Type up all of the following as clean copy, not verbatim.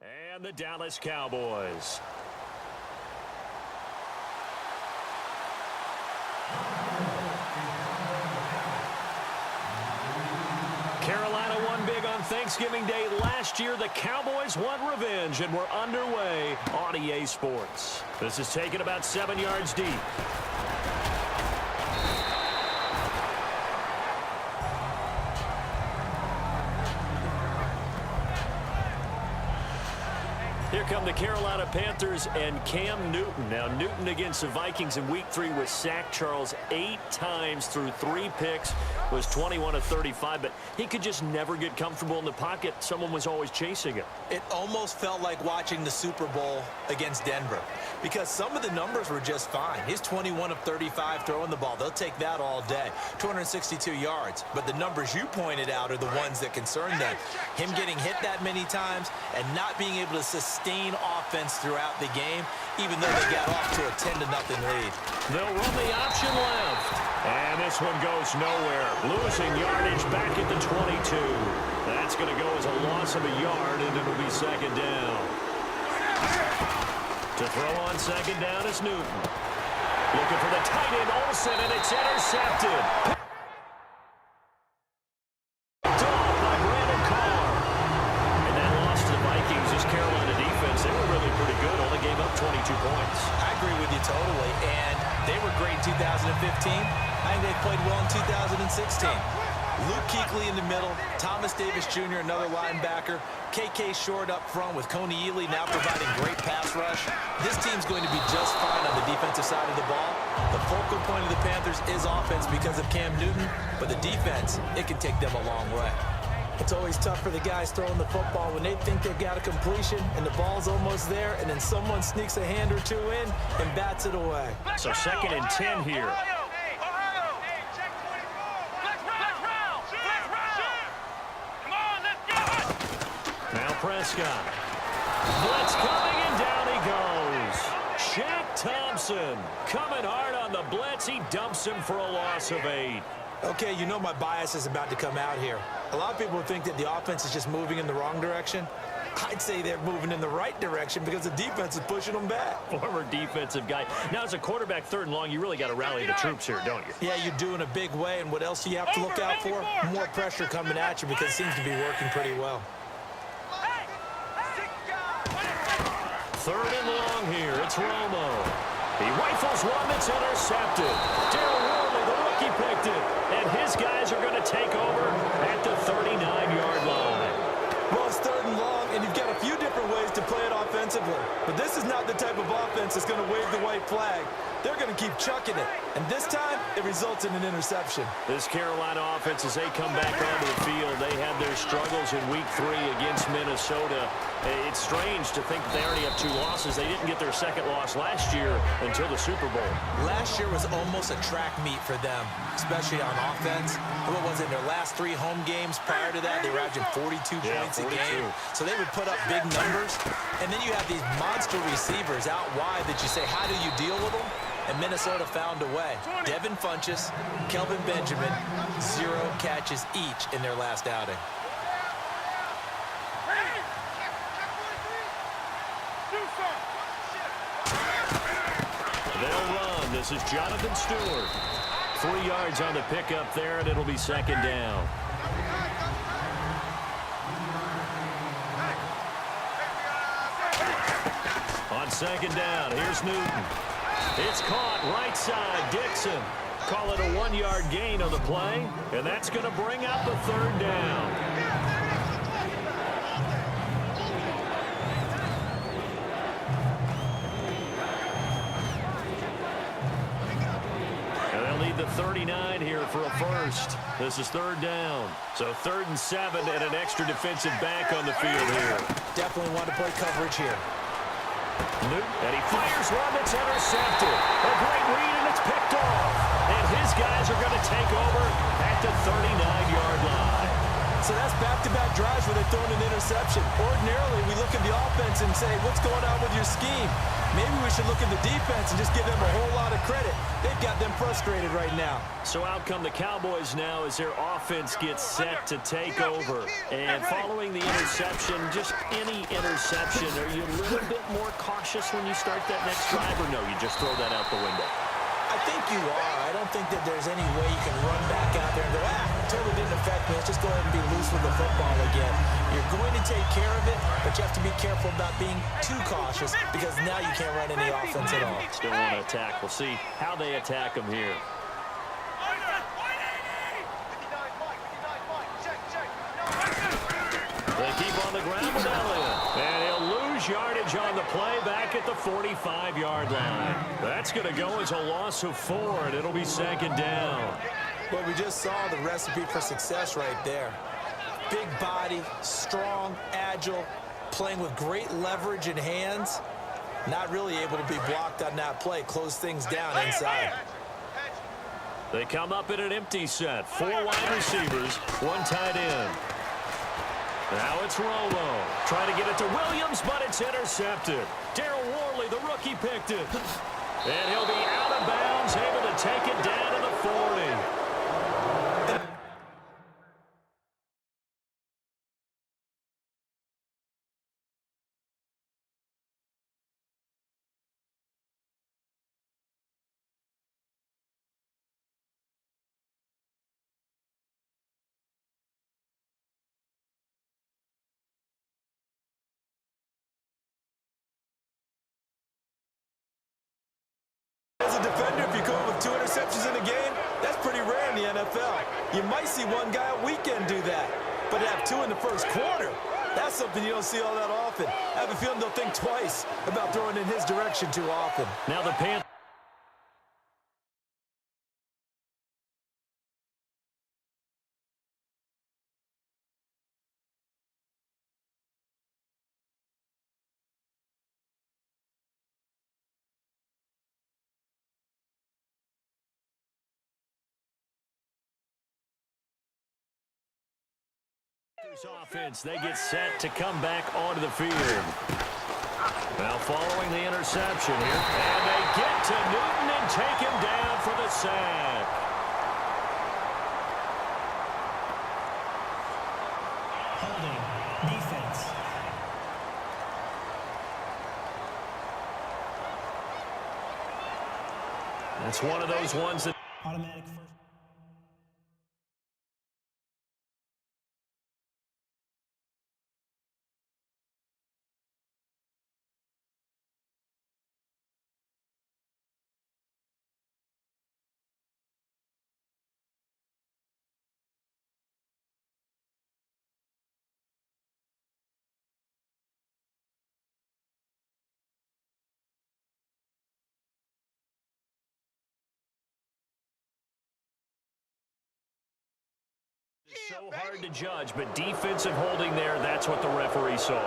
And the Dallas Cowboys. Carolina won big on Thanksgiving Day last year. The Cowboys want revenge, and we're underway on EA Sports. This is taken about 7 yards deep. Here come the Carolina Panthers and Cam Newton. Now, Newton against the Vikings in Week 3 was sacked, Charles, 8 times through 3 picks, was 21 of 35, but he could just never get comfortable in the pocket. Someone was always chasing him. It almost felt like watching the Super Bowl against Denver because some of the numbers were just fine. He's 21 of 35 throwing the ball. They'll take that all day. 262 yards. But the numbers you pointed out are the ones that concern them. Him getting hit that many times and not being able to sustain offense throughout the game, even though they got off to a 10-0 lead. They'll run the option left. And this one goes nowhere. Losing yardage back at the 22. That's going to go as a loss of a yard, and it'll be second down. To throw on second down is Newton. Looking for the tight end, Olsen, and it's intercepted. By Brandon Carr. And that loss to the Vikings, this Carolina defense, they were really pretty good. Only gave up 22 points. I agree with you totally, and they were great in 2015. I think they played well in 2016. Luke Kuechly in the middle, Thomas Davis Jr., another linebacker, KK Short up front with Coney Ely now providing great pass rush. This team's going to be just fine on the defensive side of the ball. The focal point of the Panthers is offense because of Cam Newton, but the defense, it can take them a long way. It's always tough for the guys throwing the football when they think they've got a completion and the ball's almost there, and then someone sneaks a hand or two in and bats it away. So 2nd and 10 here. Now Prescott. Blitz coming, and down he goes. Shaq Thompson coming hard on the blitz. He dumps him for a loss of 8. Okay, you know my bias is about to come out here. A lot of people think that the offense is just moving in the wrong direction. I'd say they're moving in the right direction because the defense is pushing them back. Former defensive guy. Now, as a quarterback, 3rd and long, you really got to rally the troops here, don't you? Yeah, you do in a big way, and what else do you have to look out for? More pressure coming at you because it seems to be working pretty well. 3rd and long here. It's Romo. He rifles one that's intercepted. Darryl Worley, the rookie, picked it. And his guys are going to take over at the 39-yard line. Well, it's 3rd and long, and you've got a few different ways to play it offensively. But this is not the type of offense that's going to wave the white flag. They're going to keep chucking it. And this time, it results in an interception. This Carolina offense, as they come back onto the field, they had their struggles in Week 3 against Minnesota. It's strange to think that they already have 2 losses. They didn't get their 2nd loss last year until the Super Bowl. Last year was almost a track meet for them, especially on offense. What was it, their last 3 home games prior to that? They were averaging 42 points a game. So they would put up big numbers. And then you have these monster receivers out wide that you say, how do you deal with them? And Minnesota found a way. Devin Funchess, Kelvin Benjamin, 0 catches each in their last outing. They'll run. This is Jonathan Stewart. 3 yards on the pickup there, and it'll be 2nd down. On 2nd down, here's Newton. It's caught right side, Dixon. Call it a 1-yard gain on the play, and that's going to bring up a 3rd down. And they'll need the 39 here for a first. This is 3rd down. So 3rd and 7 and an extra defensive back on the field here. Definitely want to play coverage here. Newton, and he fires one that's intercepted. A great read, and it's picked off. And his guys are going to take over at the 39-yard line. So that's back-to-back drives where they're throwing an interception. Ordinarily, we look at the offense and say, what's going on with your scheme? Maybe we should look at the defense and just give them a whole lot of credit. They've got them frustrated right now. So out come the Cowboys now as their offense gets set to take over. And following the interception, just any interception, are you a little bit more cautious when you start that next drive, or no, you just throw that out the window? I think you are. I don't think that there's any way you can run back out there and go, totally didn't affect me. Let's just go ahead and be loose with the football again. You're going to take care of it, but you have to be careful about being too cautious because now you can't run any offense at all. Still want to attack. We'll see how they attack them here. They keep on the ground with Elliott. And he'll lose yardage on the play back at the 45-yard line. That's going to go as a loss of 4, and it'll be second down. Well, we just saw the recipe for success right there. Big body, strong, agile, playing with great leverage in hands. Not really able to be blocked on that play. Close things down inside. They come up in an empty set. 4 wide receivers, 1 tight end. Now it's Romo. Trying to get it to Williams, but it's intercepted. Darryl Worley, the rookie, picked it. And he'll be out of bounds, able to take it down to the 40. As a defender, if you go with 2 interceptions in a game, that's pretty rare in the NFL. You might see one guy a weekend do that, but to have 2 in the first quarter, that's something you don't see all that often. I have a feeling they'll think twice about throwing in his direction too often. Now the Panthers. Offense, they get set to come back onto the field. Now following the interception here, and they get to Newton and take him down for the sack. Holding, defense. That's one of those ones that Automatic first. It's so hard to judge, but defensive holding there, that's what the referee saw.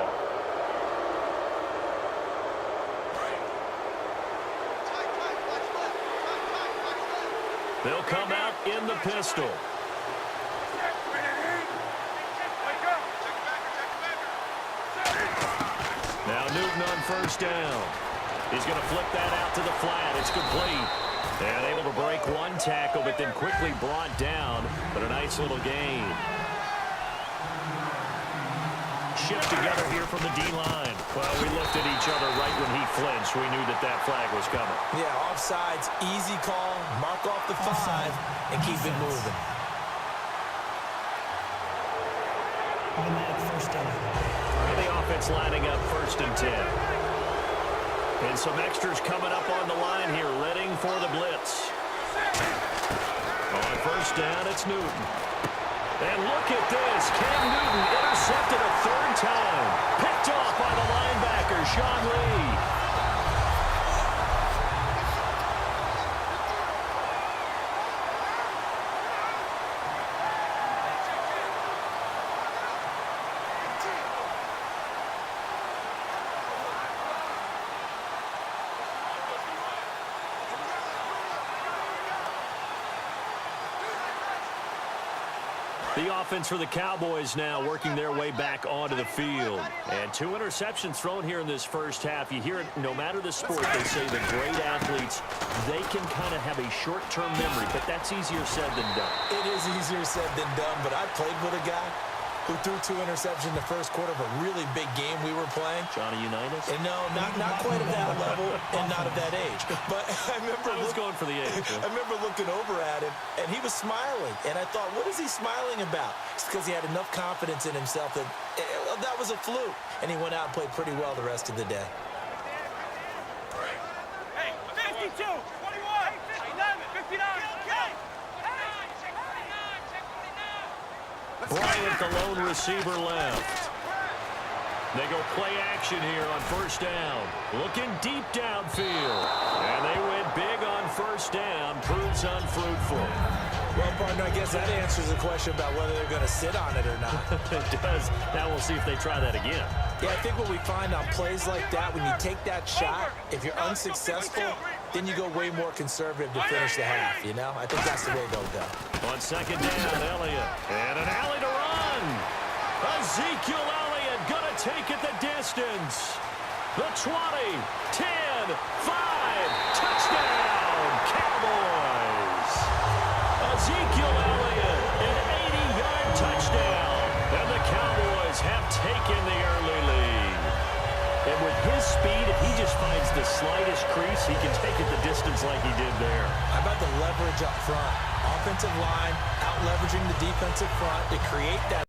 They'll come out in the pistol. Now Newton on first down. He's going to flip that out to the flat. It's complete. And able to break one tackle, but then quickly brought down. But a nice little gain. Shift together here from the D-line. Well, we looked at each other right when he flinched. We knew that that flag was coming. Yeah, offsides, easy call. Mark off the 5 and keep it moving. Automatic first down. And the offense lining up 1st and 10. And some extras coming up on the line here, readying for the blitz. On first down, it's Newton. And look at this. Cam Newton intercepted a 3rd time. Picked off by the linebacker, Sean Lee. The offense for the Cowboys now working their way back onto the field. And 2 interceptions thrown here in this first half. You hear it, no matter the sport, they say the great athletes, they can kind of have a short-term memory, but that's easier said than done. It is easier said than done, but I played with a guy who threw 2 interceptions in the first quarter of a really big game we were playing. Johnny Unitas? And no, not quite at that level and not at that age. But I remember I was going for the age. I remember looking over at him, and he was smiling. And I thought, what is he smiling about? It's because he had enough confidence in himself that that was a fluke. And he went out and played pretty well the rest of the day. Hey, 52, 21, 11, 59, Bryant, the lone receiver, left. They go play action here on first down. Looking deep downfield. And they went big on first down. Proves unfruitful. Well, partner, I guess that answers the question about whether they're going to sit on it or not. It does. Now we'll see if they try that again. Yeah, I think what we find on plays like that, when you take that shot, if you're unsuccessful, then you go way more conservative to finish the half, you know? I think that's the way they'll go. On second down, Elliott. And an alley to run. Ezekiel Elliott going to take it the distance. The 20, 10, 5, touchdown, Cowboys. Ezekiel Elliott, an 80-yard touchdown. And the Cowboys have taken the early lead. And with his speed, if he just finds the slightest crease, he can take it the distance like he did there. How about the leverage up front? Offensive line out leveraging the defensive front to create that